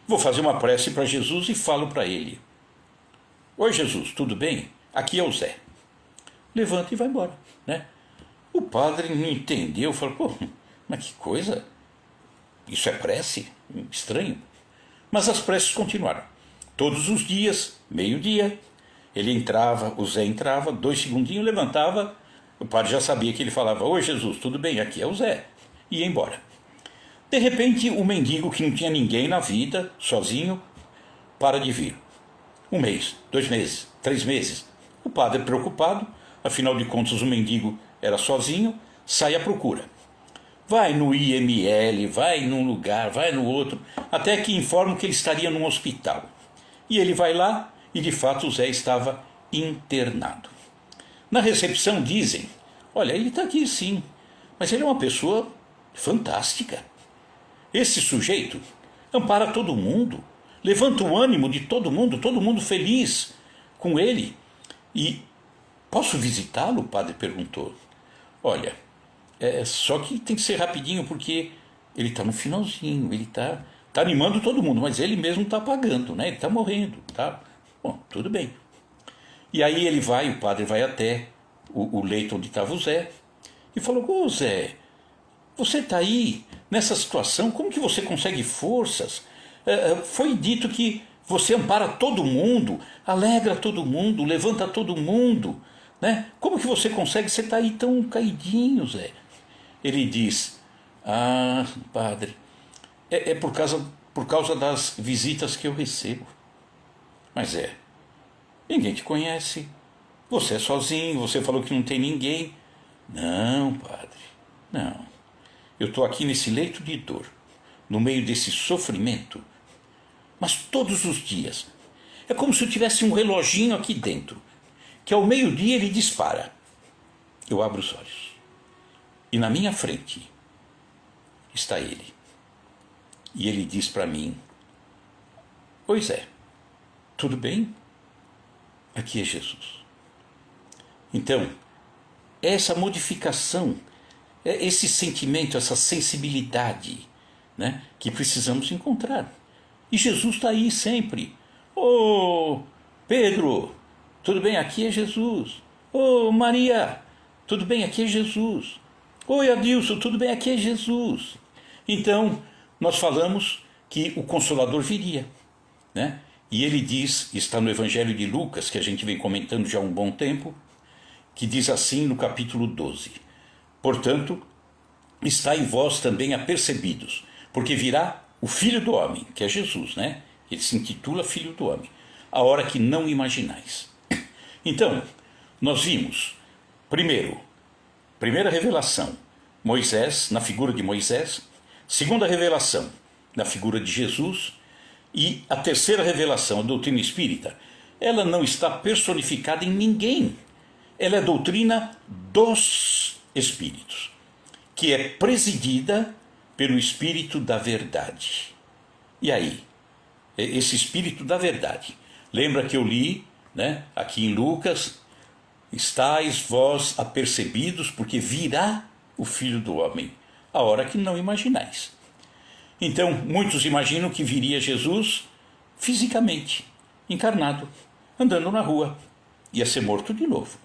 vou fazer uma prece para Jesus e falo para ele: oi Jesus, tudo bem? Aqui é o Zé. Levanta e vai embora, né? O padre não entendeu, falou: pô, mas que coisa, isso é prece? Estranho. Mas as preces continuaram. Todos os dias, meio-dia, ele entrava, o Zé entrava, 2 segundinhos, levantava, o padre já sabia que ele falava: oi Jesus, tudo bem? Aqui é o Zé. E ia embora. De repente, o mendigo, que não tinha ninguém na vida, sozinho, para de vir. 1 mês, 2 meses, 3 meses. O padre, preocupado, afinal de contas o mendigo era sozinho, sai à procura. Vai no IML, vai num lugar, vai no outro, até que informam que ele estaria num hospital. E ele vai lá e de fato o Zé estava internado. Na recepção dizem: olha, ele está aqui sim, mas ele é uma pessoa fantástica. Esse sujeito ampara todo mundo, levanta o ânimo de todo mundo feliz com ele. E posso visitá-lo? O padre perguntou. Olha, só que tem que ser rapidinho, porque ele está no finalzinho, ele está animando todo mundo, mas ele mesmo está apagando, né? Ele está morrendo, tá? Bom, tudo bem. E aí ele vai, o padre vai até o leito onde estava o Zé e falou: ô Zé, você está aí nessa situação, como que você consegue forças? Foi dito que você ampara todo mundo, alegra todo mundo, levanta todo mundo, né? Como que você consegue? Você está aí tão caidinho, Zé. Ele diz: ah, padre, é por causa das visitas que eu recebo. Mas ninguém te conhece, você é sozinho, você falou que não tem ninguém. Não, padre, não. Eu estou aqui nesse leito de dor, no meio desse sofrimento, mas todos os dias. É como se eu tivesse um reloginho aqui dentro, que ao meio-dia ele dispara. Eu abro os olhos e na minha frente está ele. E ele diz para mim: oi Zé, tudo bem? Aqui é Jesus. Então, essa modificação, esse sentimento, essa sensibilidade, né, que precisamos encontrar. E Jesus está aí sempre. Ô Pedro, tudo bem? Aqui é Jesus. Ô Maria, tudo bem? Aqui é Jesus. Oi Adilson, tudo bem? Aqui é Jesus. Então, nós falamos que o Consolador viria, né? E ele diz, está no Evangelho de Lucas, que a gente vem comentando já há um bom tempo, que diz assim no capítulo 12: portanto, estai vós também apercebidos, porque virá o Filho do Homem, que é Jesus, né? Ele se intitula Filho do Homem, a hora que não imaginais. Então, nós vimos, primeira revelação, Moisés, na figura de Moisés. Segunda revelação, na figura de Jesus. E a terceira revelação, a doutrina espírita, ela não está personificada em ninguém. Ela é a doutrina dos espíritos, que é presidida pelo Espírito da Verdade. E aí, esse Espírito da Verdade, lembra que eu li, né, aqui em Lucas: estais vós apercebidos, porque virá o Filho do Homem, a hora que não imaginais. Então, muitos imaginam que viria Jesus fisicamente, encarnado, andando na rua, ia ser morto de novo.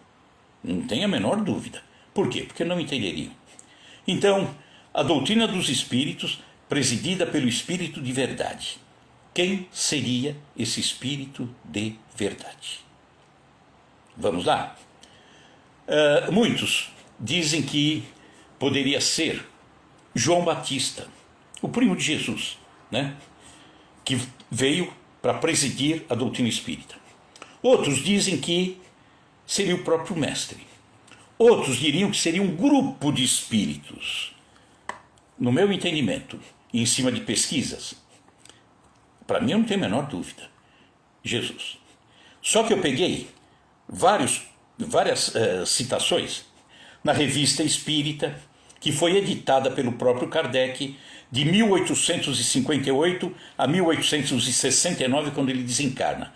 Não tem a menor dúvida. Por quê? Porque não entenderiam. Então, a doutrina dos espíritos, presidida pelo Espírito de Verdade. Quem seria esse Espírito de Verdade? Vamos lá? Muitos dizem que poderia ser João Batista, o primo de Jesus, né? Que veio para presidir a doutrina espírita. Outros dizem que seria o próprio mestre. Outros diriam que seria um grupo de espíritos. No meu entendimento, e em cima de pesquisas, para mim eu não tenho a menor dúvida, Jesus. Só que eu peguei várias citações na Revista Espírita, que foi editada pelo próprio Kardec, de 1858 a 1869, quando ele desencarna.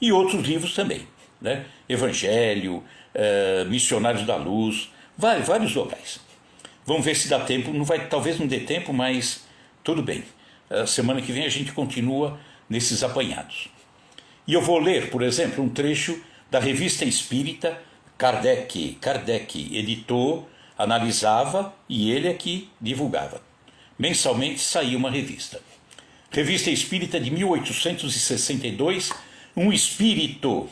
E outros livros também, né? Evangelho, Missionários da Luz, vários locais. Vamos ver se dá tempo, talvez não dê tempo, mas tudo bem. Semana que vem a gente continua nesses apanhados. E eu vou ler, por exemplo, um trecho da Revista Espírita. Kardec editou, analisava e ele é que divulgava. Mensalmente saía uma revista. Revista Espírita de 1862, um espírito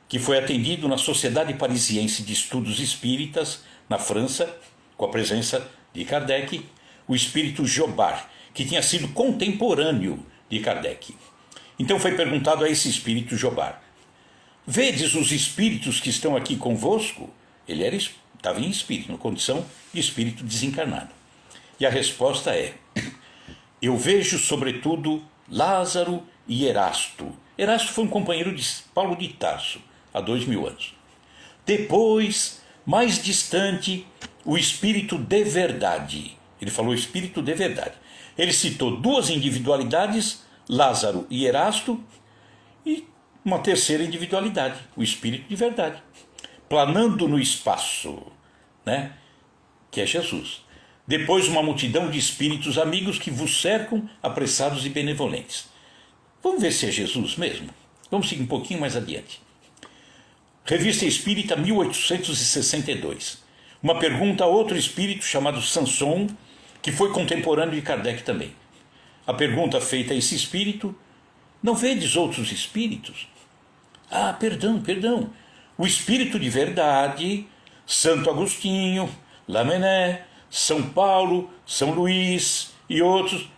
que foi atendido na Sociedade Parisiense de Estudos Espíritas, na França, com a presença de Kardec, o espírito Jobard, que tinha sido contemporâneo de Kardec. Então foi perguntado a esse espírito Jobard: vedes os espíritos que estão aqui convosco? Ele estava em espírito, na condição de espírito desencarnado. E a resposta é: eu vejo sobretudo Lázaro e Erasto. Erasto foi um companheiro de Paulo de Tarso, há 2000 anos. Depois, mais distante, o espírito de verdade. Ele falou espírito de verdade. Ele citou duas individualidades, Lázaro e Erasto, e uma terceira individualidade, o espírito de verdade, planando no espaço, né? Que é Jesus. Depois uma multidão de espíritos amigos que vos cercam, apressados e benevolentes. Vamos ver se é Jesus mesmo? Vamos seguir um pouquinho mais adiante. Revista Espírita, 1862. Uma pergunta a outro espírito chamado Sanson, que foi contemporâneo de Kardec também. A pergunta feita a esse espírito: não vedes outros espíritos? Ah, perdão. O espírito de verdade, Santo Agostinho, Lamennais, São Paulo, São Luís e outros.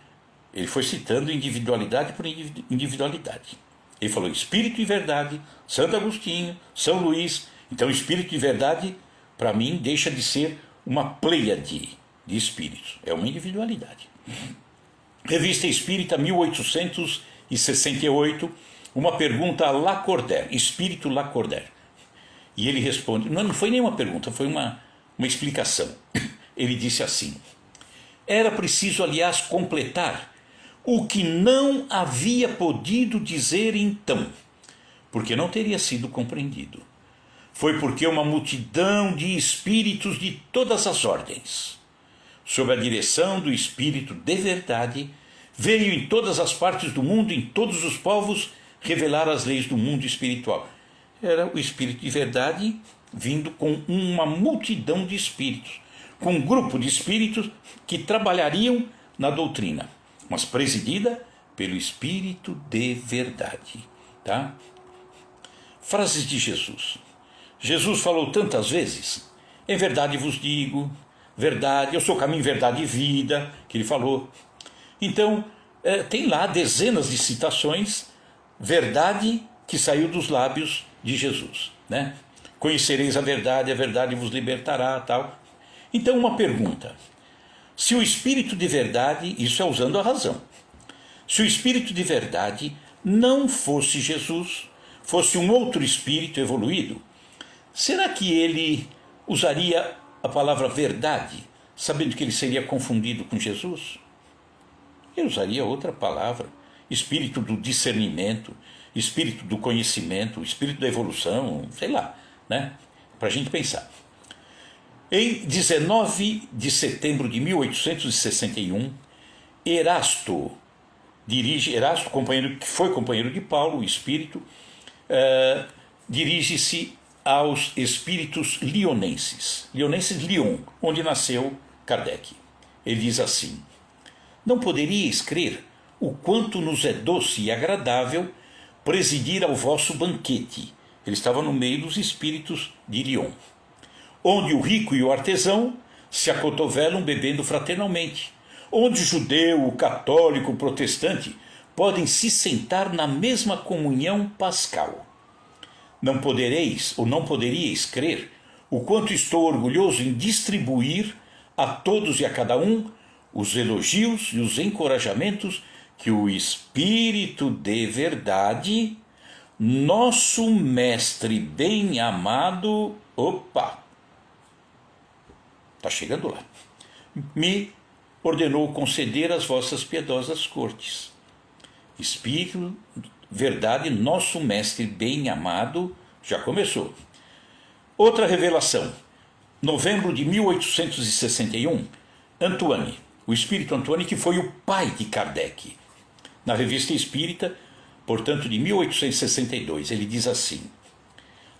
Ele foi citando individualidade por individualidade. Ele falou espírito de verdade, Santo Agostinho, São Luís. Então, espírito de verdade, para mim, deixa de ser uma pleiade de espíritos. É uma individualidade. Revista Espírita, 1868, uma pergunta a Lacordaire, espírito Lacordaire. E ele responde, não foi nenhuma pergunta, foi uma explicação. Ele disse assim: era preciso, aliás, completar o que não havia podido dizer então, porque não teria sido compreendido. Foi porque uma multidão de espíritos de todas as ordens, sob a direção do espírito de verdade, veio em todas as partes do mundo, em todos os povos, revelar as leis do mundo espiritual. Era o espírito de verdade vindo com uma multidão de espíritos, com um grupo de espíritos que trabalhariam na doutrina, mas presidida pelo espírito de verdade. Tá? Frases de Jesus. Jesus falou tantas vezes: em verdade vos digo, verdade, eu sou caminho, verdade e vida, que ele falou. Então, tem lá dezenas de citações, verdade que saiu dos lábios de Jesus, né? Conhecereis a verdade vos libertará, tal. Então, uma pergunta: se o espírito de verdade, isso é usando a razão, se o espírito de verdade não fosse Jesus, fosse um outro espírito evoluído, será que ele usaria a palavra verdade, sabendo que ele seria confundido com Jesus? Ele usaria outra palavra, espírito do discernimento, espírito do conhecimento, espírito da evolução, sei lá, né? Para a gente pensar. Em 19 de setembro de 1861, Erasto, companheiro, que foi companheiro de Paulo, o espírito, dirige-se aos espíritos lionenses, Lyon, onde nasceu Kardec. Ele diz assim: não poderíeis crer o quanto nos é doce e agradável presidir ao vosso banquete. Ele estava no meio dos espíritos de Lyon. onde o rico e o artesão se acotovelam bebendo fraternalmente, onde o judeu, o católico, o protestante podem se sentar na mesma comunhão pascal. Não podereis ou não poderíeis crer o quanto estou orgulhoso em distribuir a todos e a cada um os elogios e os encorajamentos que o Espírito de verdade, nosso mestre bem amado, está chegando lá, me ordenou conceder às vossas piedosas cortes. Espírito, verdade, nosso mestre bem amado, já começou. Outra revelação, novembro de 1861, Antoine, o Espírito Antoine, que foi o pai de Kardec. Na Revista Espírita, portanto, de 1862, ele diz assim: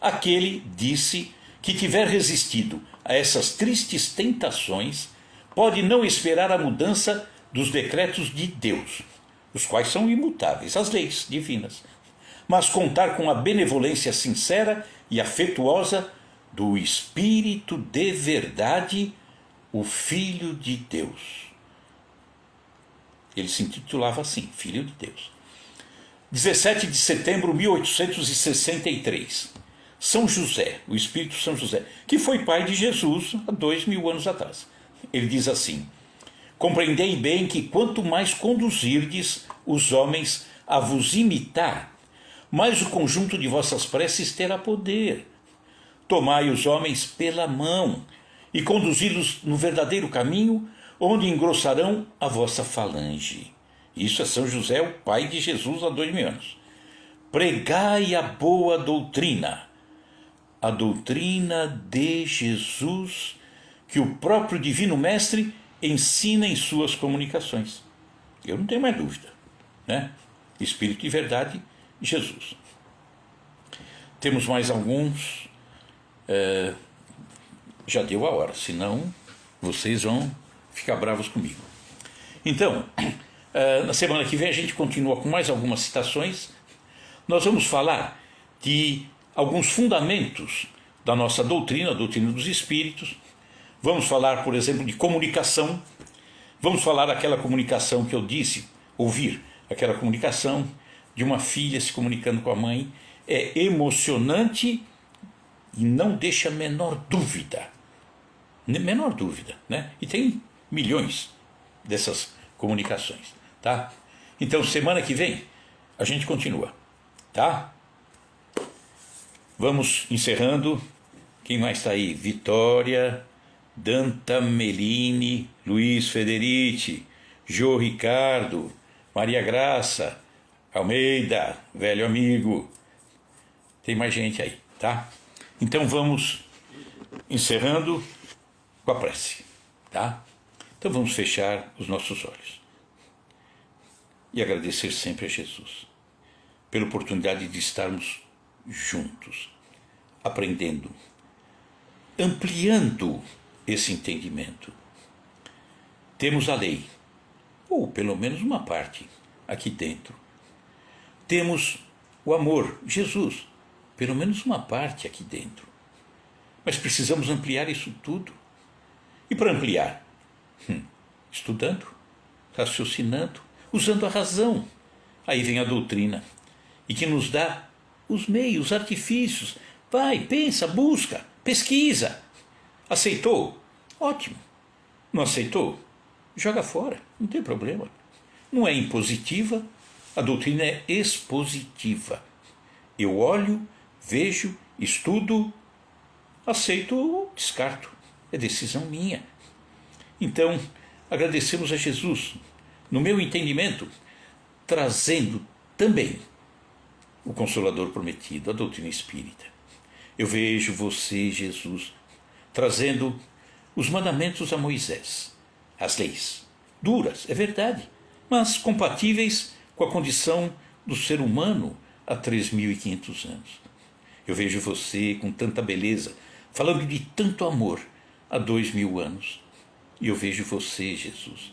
aquele, disse, que tiver resistido a essas tristes tentações, pode não esperar a mudança dos decretos de Deus, os quais são imutáveis, as leis divinas, mas contar com a benevolência sincera e afetuosa do Espírito de verdade, o Filho de Deus. Ele se intitulava assim, Filho de Deus. 17 de setembro de 1863. São José, o Espírito São José, que foi pai de Jesus há 2000 anos atrás. Ele diz assim: compreendei bem que quanto mais conduzirdes os homens a vos imitar, mais o conjunto de vossas preces terá poder. Tomai os homens pela mão e conduzi-los no verdadeiro caminho, onde engrossarão a vossa falange. Isso é São José, o pai de Jesus há 2000 anos. Pregai a boa doutrina, a doutrina de Jesus, que o próprio Divino Mestre ensina em suas comunicações. Eu não tenho mais dúvida, né? Espírito de verdade, Jesus. Temos mais alguns. Já deu a hora, senão vocês vão ficar bravos comigo. Então, na semana que vem a gente continua com mais algumas citações. Nós vamos falar de alguns fundamentos da nossa doutrina, a doutrina dos Espíritos. Vamos falar, por exemplo, de comunicação. Vamos falar daquela comunicação que eu disse, ouvir aquela comunicação de uma filha se comunicando com a mãe. É emocionante e não deixa a menor dúvida, né? E tem milhões dessas comunicações, tá? Então, semana que vem, a gente continua, tá? Vamos encerrando. Quem mais está aí? Vitória, Danta Melini, Luiz Federici, Jô Ricardo, Maria Graça, Almeida, velho amigo. Tem mais gente aí, tá? Então vamos encerrando com a prece, tá? Então vamos fechar os nossos olhos e agradecer sempre a Jesus pela oportunidade de estarmos juntos, aprendendo, ampliando esse entendimento. Temos a lei, ou pelo menos uma parte, aqui dentro. Temos o amor, Jesus, pelo menos uma parte aqui dentro. Mas precisamos ampliar isso tudo. E para ampliar? Estudando, raciocinando, usando a razão. Aí vem a doutrina, e que nos dá os meios, os artifícios. Vai, pensa, busca, pesquisa. Aceitou? Ótimo. Não aceitou? Joga fora, não tem problema. Não é impositiva, a doutrina é expositiva. Eu olho, vejo, estudo, aceito ou descarto. É decisão minha. Então, agradecemos a Jesus, no meu entendimento, trazendo também o Consolador prometido, a doutrina espírita. Eu vejo você, Jesus, trazendo os mandamentos a Moisés, as leis, duras, é verdade, mas compatíveis com a condição do ser humano há 3.500 anos. Eu vejo você com tanta beleza, falando de tanto amor há 2.000 anos. E eu vejo você, Jesus,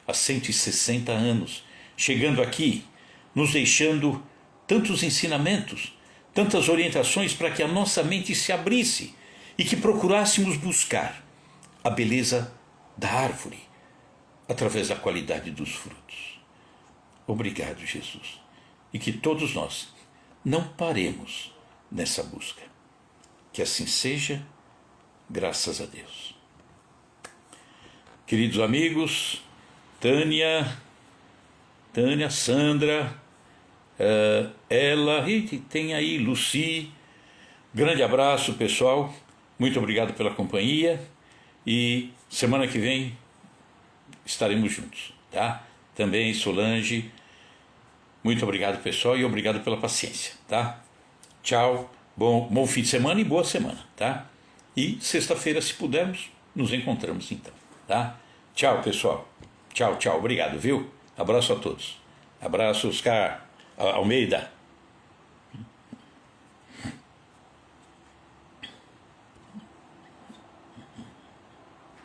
há 160 anos, chegando aqui, nos deixando tantos ensinamentos, tantas orientações para que a nossa mente se abrisse e que procurássemos buscar a beleza da árvore através da qualidade dos frutos. Obrigado, Jesus. E que todos nós não paremos nessa busca. Que assim seja, graças a Deus. Queridos amigos, Tânia, Sandra, ela, e tem aí Luci, grande abraço, pessoal, muito obrigado pela companhia e semana que vem estaremos juntos, tá? Também Solange, muito obrigado, pessoal, e obrigado pela paciência, tá? Tchau, bom fim de semana e boa semana, tá? E sexta-feira, se pudermos, nos encontramos então, tá? Tchau, pessoal. Tchau, obrigado, viu? Abraço a todos. Abraço, Oscar Almeida.